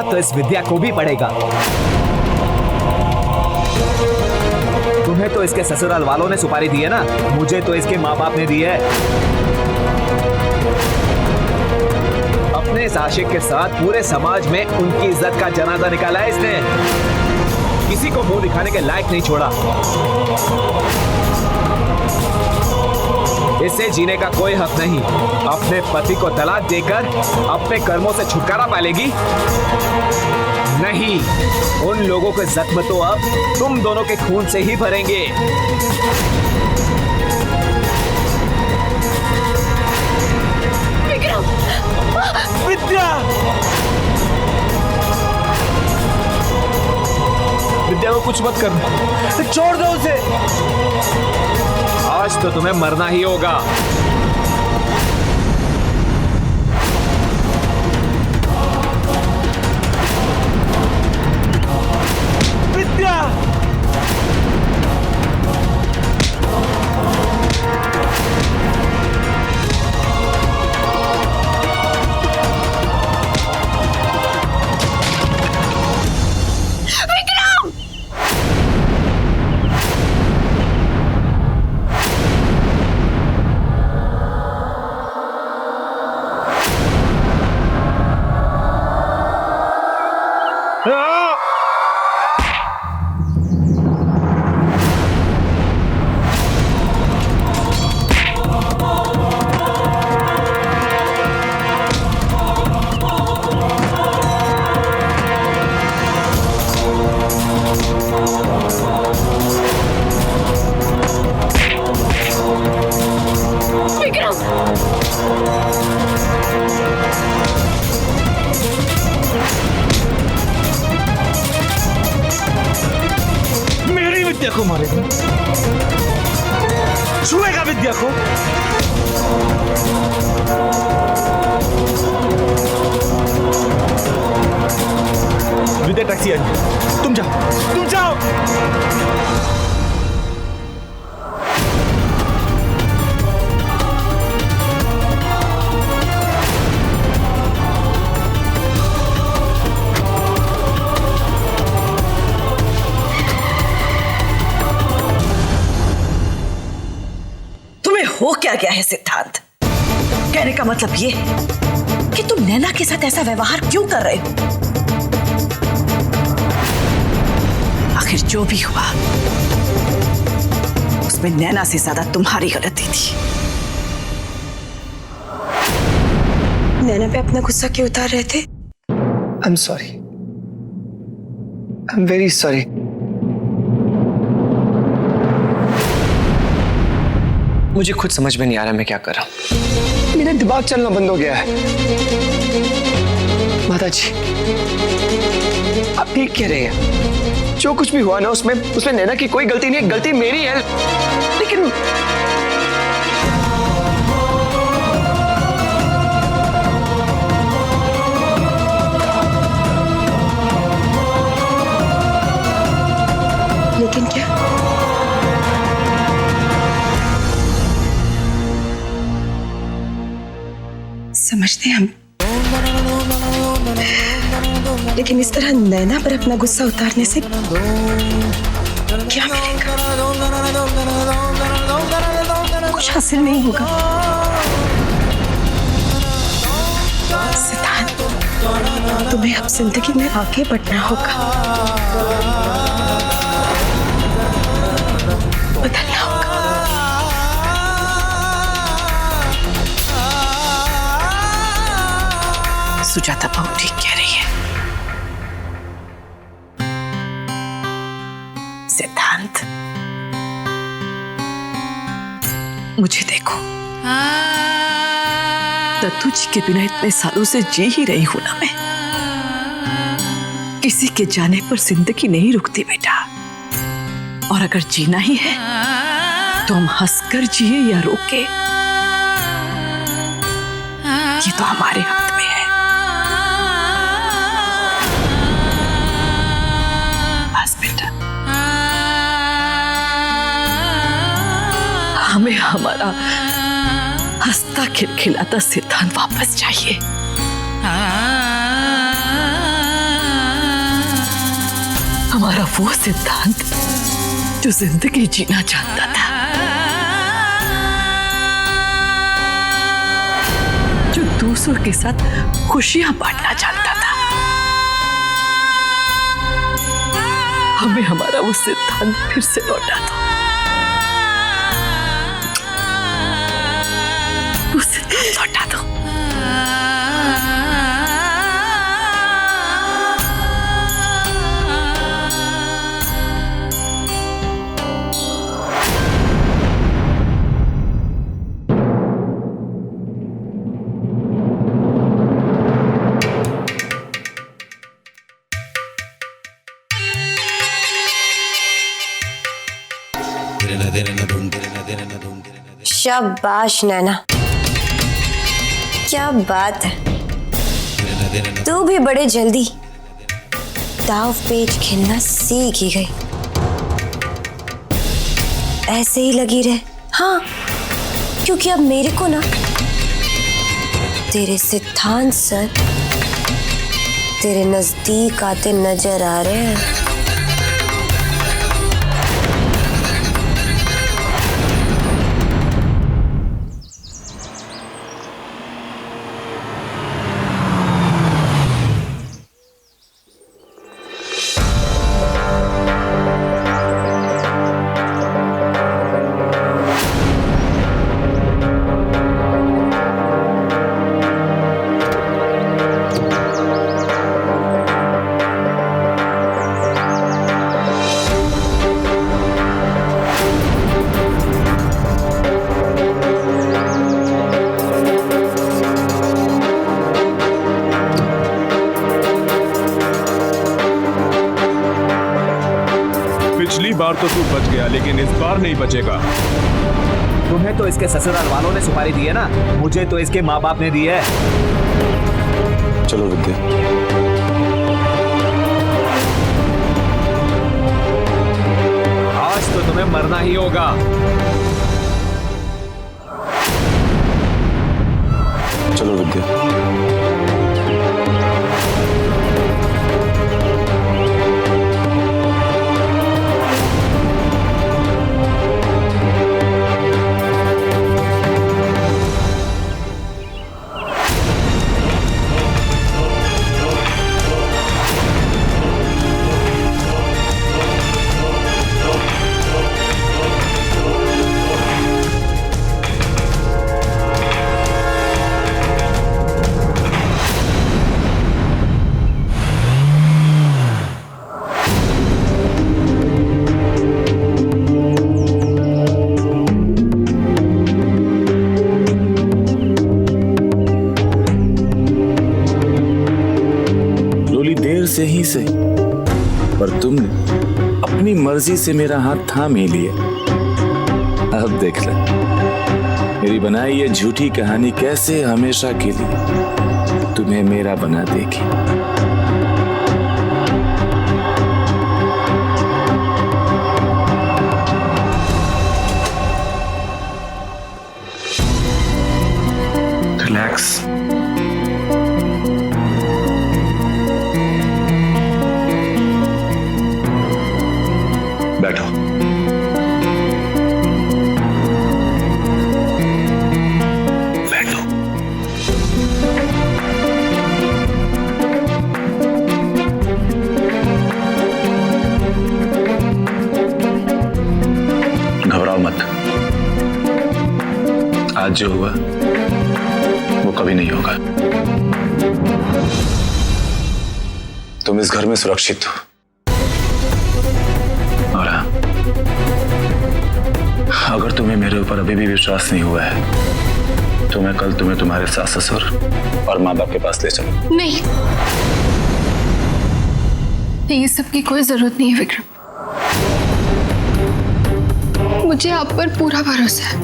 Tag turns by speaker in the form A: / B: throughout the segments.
A: साथ तो इस विद्या को भी पड़ेगा। तुम्हें तो इसके ससुराल वालों ने सुपारी दी है ना, मुझे तो इसके माँ बाप ने दी है। अपने इस आशिक के साथ पूरे समाज में उनकी इज्जत का जनाजा निकाला है इसने। किसी को मुंह दिखाने के लायक नहीं छोड़ा। इससे जीने का कोई हक नहीं। अपने पति को तलाक देकर अपने कर्मों से छुटकारा पालेगी? नहीं, उन लोगों के जख्म तो अब तुम दोनों के खून से ही भरेंगे।
B: विक्रम!
A: विद्या! विद्या को कुछ मत करना, छोड़ दो उसे। आज तो तुम्हें मरना ही होगा। विद्या!
C: विद्या को मारेगा, छुएगा विद्या को। विद्या टैक्सी आई, तुम जाओ, तुम जाओ।
B: हो क्या गया है सिद्धांत? कहने का मतलब ये कि तुम नैना के साथ ऐसा व्यवहार क्यों कर रहे हो? आखिर जो भी हुआ उसमें नैना से ज्यादा तुम्हारी गलती थी।
D: नैना पे अपना गुस्सा क्यों उतार रहे थे?
E: I'm sorry. I'm very sorry. मुझे खुद समझ में नहीं आ रहा मैं क्या कर रहा हूं। मेरा दिमाग चलना बंद हो गया है। माता जी, आप ठीक कह रहे हैं। जो कुछ भी हुआ ना उसमें नैना की कोई गलती नहीं है, गलती मेरी है। लेकिन
D: क्या? समझते हैं हम, लेकिन इस तरह नैना पर अपना गुस्सा उतारने से क्या मिलेगा? कुछ हासिल नहीं होगा। सिद्धांत, तुम्हें अब जिंदगी में आगे बढ़ना होगा, बदलना होगा।
B: सुजाता बहुत ठीक कह रही है। सिद्धांत, मुझे देखो, दत्तू जी के बिना इतने सालों से जी ही रही हूं ना मैं। किसी के जाने पर जिंदगी नहीं रुकती बेटा, और अगर जीना ही है तो हम हंसकर जिए या रोके, ये तो हमारे हाथ में है। बस बेटा, हमें हमारा हंसता खिलखिलाता सिद्धांत वापस चाहिए। हमारा वो सिद्धांत जो जिंदगी जीना चाहता था, जो दूसरों के साथ खुशियां बांटना चाहता था। हमें हमारा वो सिद्धांत फिर से लौटा दो। वो सिद्धांत लौटा दो।
D: शाबाश नैना, क्या बात है। तू भी बड़े जल्दी दाव पेच खेलना सीख ही गई। ऐसे ही लगी रहे। हाँ, क्योंकि अब मेरे को ना तेरे सिद्धांत सर तेरे नजदीक आते नजर आ रहे हैं।
C: पिछली बार तो तू बच गया, लेकिन इस बार नहीं बचेगा।
A: तुम्हें तो इसके ससुराल वालों ने सुपारी दी है ना, मुझे तो इसके माँ बाप ने दी है।
C: चलो विद्या।
A: आज तो तुम्हें मरना ही होगा।
C: चलो विद्या।
F: से ही सही, पर तुमने अपनी मर्जी से मेरा हाथ थाम ही लिया। अब देख ले मेरी बनाई ये झूठी कहानी कैसे हमेशा के लिए तुम्हें मेरा बना देगी। रिलैक्स। बैठो। बैठो। घबराओ मत। आज जो हुआ वो कभी नहीं होगा। तुम इस घर में सुरक्षित हो। और हाँ, अगर तुम्हें मेरे ऊपर अभी भी विश्वास नहीं हुआ है तो मैं कल तुम्हें तुम्हारे सास ससुर और माँ बाप के पास ले चलूं।
G: नहीं, ये सब की कोई जरूरत नहीं है विक्रम। मुझे आप पर पूरा भरोसा है।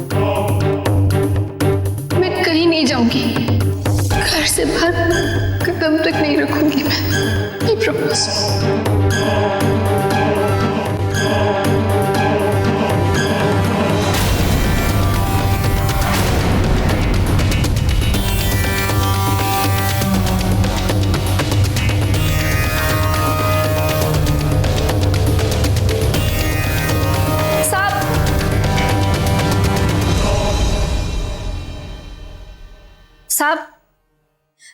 G: मैं कहीं नहीं जाऊंगी, घर से बाहर कदम तक नहीं रखूंगी मैं। I promise।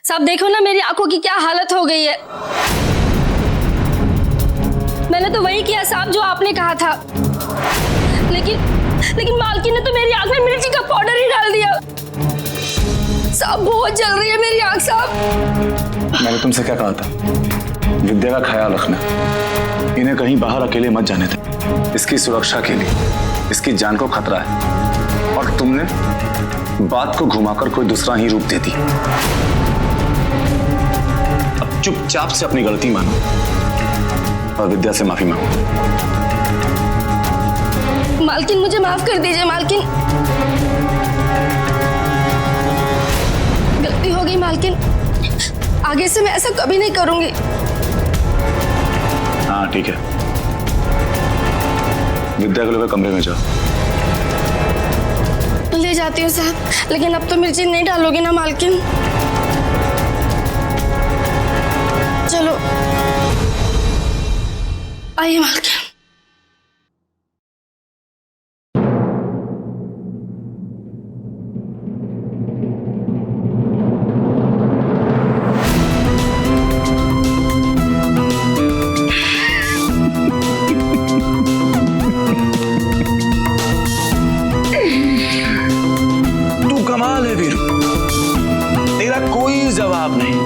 H: साहब देखो ना मेरी आंखों की क्या हालत हो गई है। मैंने तो वही किया साहब जो आपने कहा था, लेकिन मालकिन ने तो मेरी आंख में मिर्ची का पाउडर ही डाल दिया। साहब बहुत जल रही है मेरी आंख साहब।
F: मैंने तुमसे क्या कहा था? विद्या का ख्याल रखना, इन्हें कहीं बाहर अकेले मत जाने दे। इसकी सुरक्षा के लिए इसकी जान को खतरा है, और तुमने बात को घुमाकर कोई दूसरा ही रूप दे दी। अब चुपचाप से अपनी गलती मानो और विद्या से माफी मांगो।
H: मालकिन मुझे माफ कर दीजिए मालकिन, गलती हो गई मालकिन, आगे से मैं ऐसा कभी नहीं करूंगी।
F: हाँ ठीक है, विद्या को लेकर कमरे में जाओ।
H: ले जाती हूँ साहब, लेकिन अब तो मिर्ची नहीं डालोगी ना मालकिन? चलो आइए मालकिन।
F: तू कमाल है वीरू, तेरा कोई जवाब नहीं।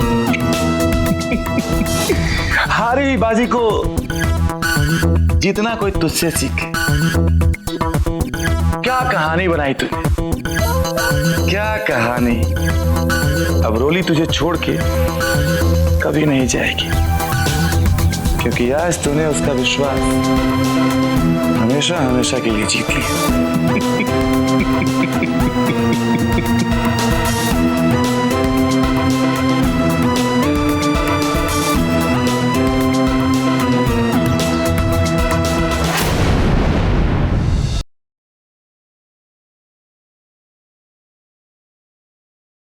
F: हारी हुई बाजी को जितना कोई तुझसे सीखे। क्या कहानी बनाई तूने, क्या कहानी। अब रोली तुझे छोड़ के कभी नहीं जाएगी, क्योंकि आज तूने उसका विश्वास हमेशा हमेशा के लिए जीत लिया।